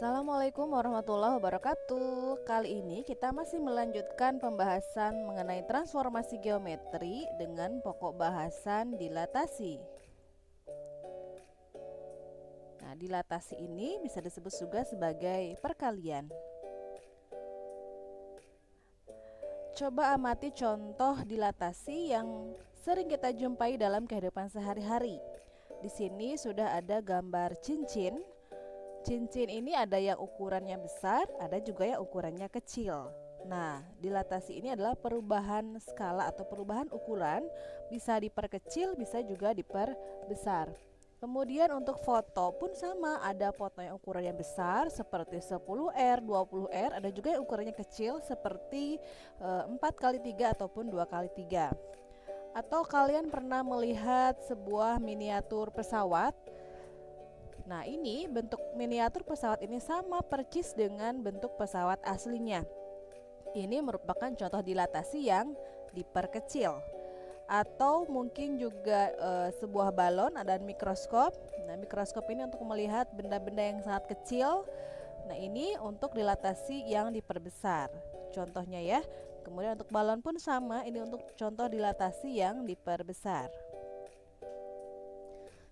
Assalamualaikum warahmatullahi wabarakatuh. Kali ini kita masih melanjutkan pembahasan mengenai transformasi geometri dengan pokok bahasan dilatasi. Nah, dilatasi ini bisa disebut juga sebagai perkalian. Coba amati contoh dilatasi yang sering kita jumpai dalam kehidupan sehari-hari. Di sini sudah ada gambar cincin. Cincin ini ada yang ukurannya besar, ada juga yang ukurannya kecil. Nah, dilatasi ini adalah perubahan skala atau perubahan ukuran, bisa diperkecil, bisa juga diperbesar. Kemudian untuk foto pun sama, ada foto yang ukurannya besar seperti 10R, 20R, ada juga yang ukurannya kecil seperti 4x3 ataupun 2x3. Atau kalian pernah melihat sebuah miniatur pesawat? Nah, ini bentuk miniatur pesawat ini sama persis dengan bentuk pesawat aslinya. Ini merupakan contoh dilatasi yang diperkecil. Atau mungkin juga sebuah balon ada mikroskop. Nah, mikroskop ini untuk melihat benda-benda yang sangat kecil. Nah, ini untuk dilatasi yang diperbesar. Contohnya ya. Kemudian untuk balon pun sama, ini untuk contoh dilatasi yang diperbesar.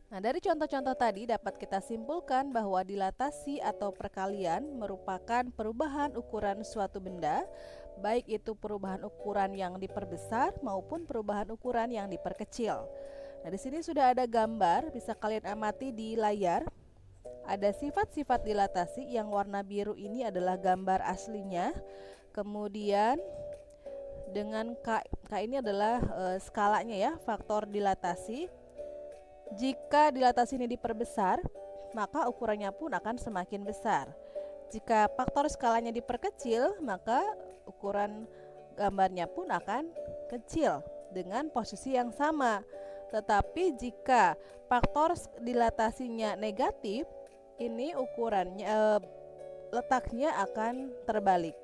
Nah, dari contoh-contoh tadi dapat kita simpulkan bahwa dilatasi atau perkalian merupakan perubahan ukuran suatu benda, baik itu perubahan ukuran yang diperbesar maupun perubahan ukuran yang diperkecil. Nah, di sini sudah ada gambar, bisa kalian amati di layar. Ada sifat-sifat dilatasi yang warna biru ini adalah gambar aslinya. Kemudian dengan K ini adalah skalanya ya, faktor dilatasi. Jika dilatasi ini diperbesar, maka ukurannya pun akan semakin besar. Jika faktor skalanya diperkecil, maka ukuran gambarnya pun akan kecil dengan posisi yang sama. Tetapi jika faktor dilatasinya negatif, ini ukurannya letaknya akan terbalik.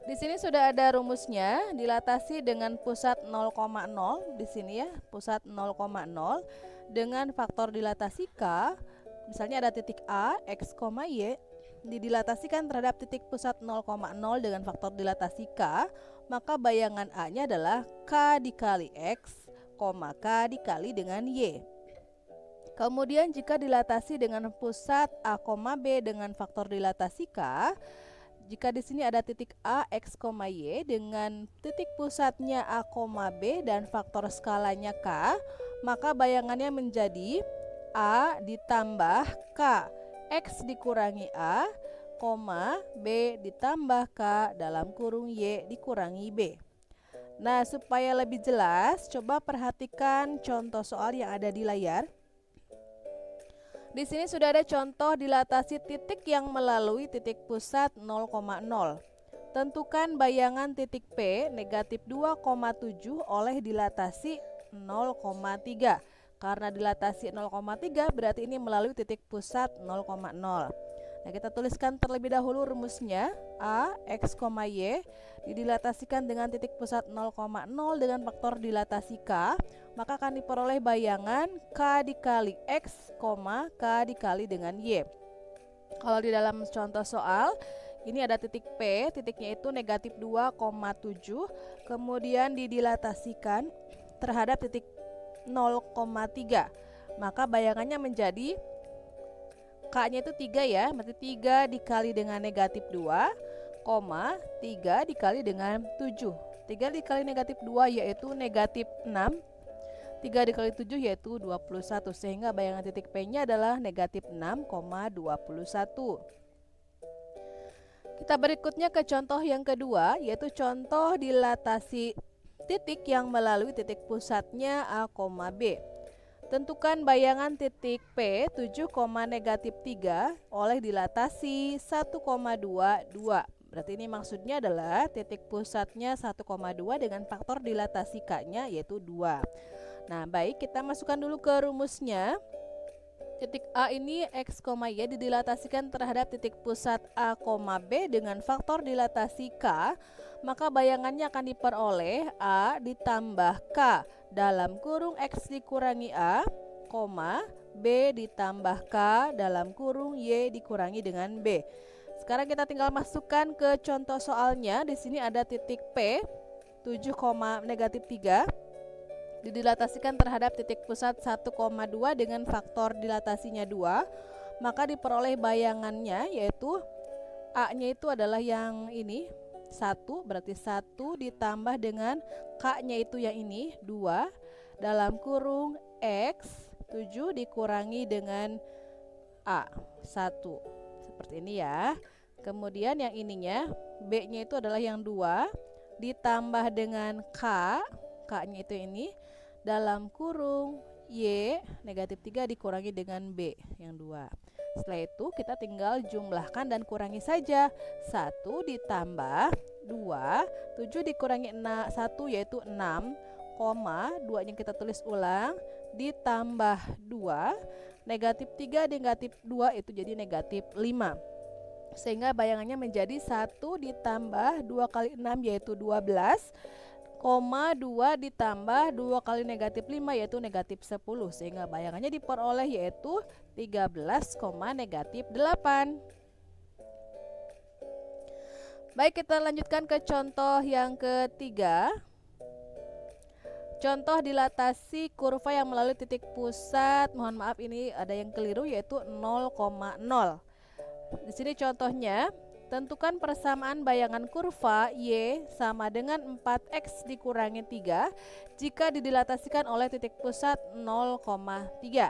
Di sini sudah ada rumusnya, dilatasi dengan pusat 0,0 di sini ya, pusat 0,0 dengan faktor dilatasi K, misalnya ada titik A, X, Y, didilatasikan terhadap titik pusat 0,0 dengan faktor dilatasi K, maka bayangan A-nya adalah K dikali X, K dikali dengan Y. Kemudian jika dilatasi dengan pusat A, B dengan faktor dilatasi K, jika di sini ada titik A, X, Y dengan titik pusatnya A, B dan faktor skalanya K, maka bayangannya menjadi A ditambah K, X dikurangi A, B ditambah K dalam kurung Y dikurangi B. Nah, supaya lebih jelas, coba perhatikan contoh soal yang ada di layar. Di sini sudah ada contoh dilatasi titik yang melalui titik pusat 0,0. Tentukan bayangan titik P negatif 2,7 oleh dilatasi 0,3. Karena dilatasi 0,3 berarti ini melalui titik pusat 0,0. Nah, kita tuliskan terlebih dahulu rumusnya. A, X, Y didilatasikan dengan titik pusat 0,0 dengan faktor dilatasi K, maka akan diperoleh bayangan K dikali X, K dikali dengan Y. Kalau di dalam contoh soal, ini ada titik P, titiknya itu negatif 2,7, kemudian didilatasikan terhadap titik 0,3, maka bayangannya menjadi K-nya itu 3 ya, berarti 3 dikali dengan negatif 2, 3 dikali dengan 7. 3 dikali negatif 2 yaitu negatif 6, 3 dikali 7 yaitu 21, sehingga bayangan titik P-nya adalah negatif 6,21. Kita berikutnya ke contoh yang kedua, yaitu contoh dilatasi titik yang melalui titik pusatnya A, B. Tentukan bayangan titik P 7, negatif 3 oleh dilatasi 1,22. Berarti ini maksudnya adalah titik pusatnya 1,2 dengan faktor dilatasi K-nya yaitu 2. Nah, baik, kita masukkan dulu ke rumusnya. Titik A ini X, Y didilatasikan terhadap titik pusat A, B dengan faktor dilatasi K, maka bayangannya akan diperoleh A ditambah K dalam kurung X dikurangi A, B ditambah K dalam kurung Y dikurangi dengan B. Sekarang kita tinggal masukkan ke contoh soalnya. Di sini ada titik P 7, negatif 3 didilatasikan terhadap titik pusat 1,2 dengan faktor dilatasinya 2. Maka diperoleh bayangannya yaitu A-nya itu adalah yang ini 1, berarti 1 ditambah dengan K-nya itu yang ini 2 dalam kurung X 7 dikurangi dengan A 1. Seperti ini ya. Kemudian yang ininya B-nya itu adalah yang 2 ditambah dengan K-nya itu ini dalam kurung Y negatif 3 dikurangi dengan B yang 2. Setelah itu kita tinggal jumlahkan dan kurangi saja. 1 ditambah 2, 7 dikurangi 1 yaitu 6, 2 yang kita tulis ulang ditambah 2, negatif 3 negatif 2 itu jadi negatif 5. Sehingga bayangannya menjadi 1 ditambah 2 kali 6 yaitu 12, 2 ditambah 2 kali negatif 5 yaitu negatif 10. Sehingga bayangannya diperoleh yaitu 13, negatif 8. Baik, kita lanjutkan ke contoh yang ketiga. Contoh dilatasi kurva yang melalui titik pusat, mohon maaf ini ada yang keliru yaitu 0,0. Di sini contohnya, tentukan persamaan bayangan kurva Y sama dengan 4X dikurangi 3 jika didilatasikan oleh titik pusat 0,3.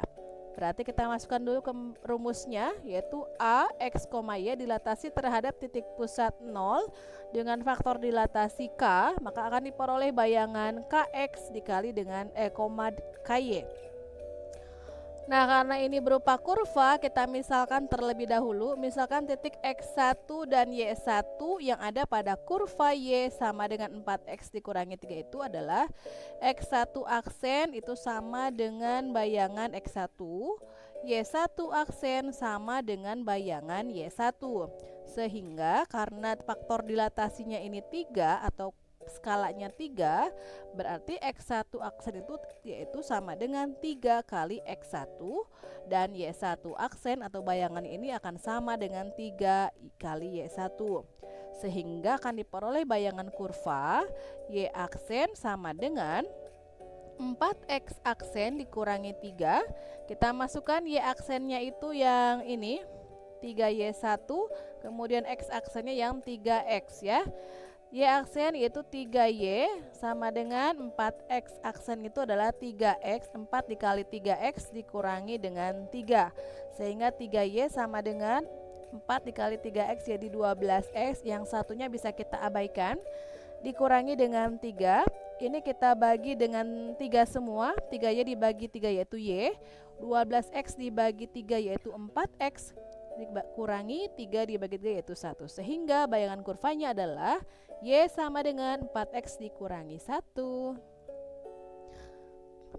Berarti kita masukkan dulu ke rumusnya yaitu A, X, Y dilatasi terhadap titik pusat 0 dengan faktor dilatasi K, maka akan diperoleh bayangan KX dikali dengan KY. Nah, karena ini berupa kurva, kita misalkan terlebih dahulu, misalkan titik X1 dan Y1 yang ada pada kurva Y sama dengan 4X dikurangi 3 itu adalah X1 aksen itu sama dengan bayangan X1, Y1 aksen sama dengan bayangan Y1. Sehingga karena faktor dilatasinya ini 3 atau skalanya 3, berarti X1 aksen itu yaitu sama dengan 3 kali X1 dan Y1 aksen atau bayangan ini akan sama dengan 3 kali Y1. Sehingga akan diperoleh bayangan kurva Y aksen sama dengan 4X aksen dikurangi 3. Kita masukkan Y aksennya itu yang ini 3Y1, kemudian X aksennya yang 3X ya. Y aksen yaitu 3Y sama dengan 4X aksen itu adalah 3X, 4 dikali 3X dikurangi dengan 3. Sehingga 3Y sama dengan 4 dikali 3X jadi 12X, yang satunya bisa kita abaikan. Dikurangi dengan 3, ini kita bagi dengan 3 semua, 3Y dibagi 3 yaitu Y, 12X dibagi 3 yaitu 4X, dikurangi 3 dibagi 3 yaitu 1. Sehingga bayangan kurvanya adalah Y sama dengan 4X dikurangi 1.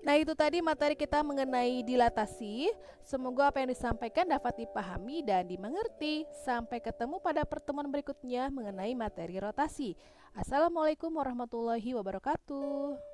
Nah, itu tadi materi kita mengenai dilatasi. Semoga apa yang disampaikan dapat dipahami dan dimengerti. Sampai ketemu pada pertemuan berikutnya mengenai materi rotasi. Assalamualaikum warahmatullahi wabarakatuh.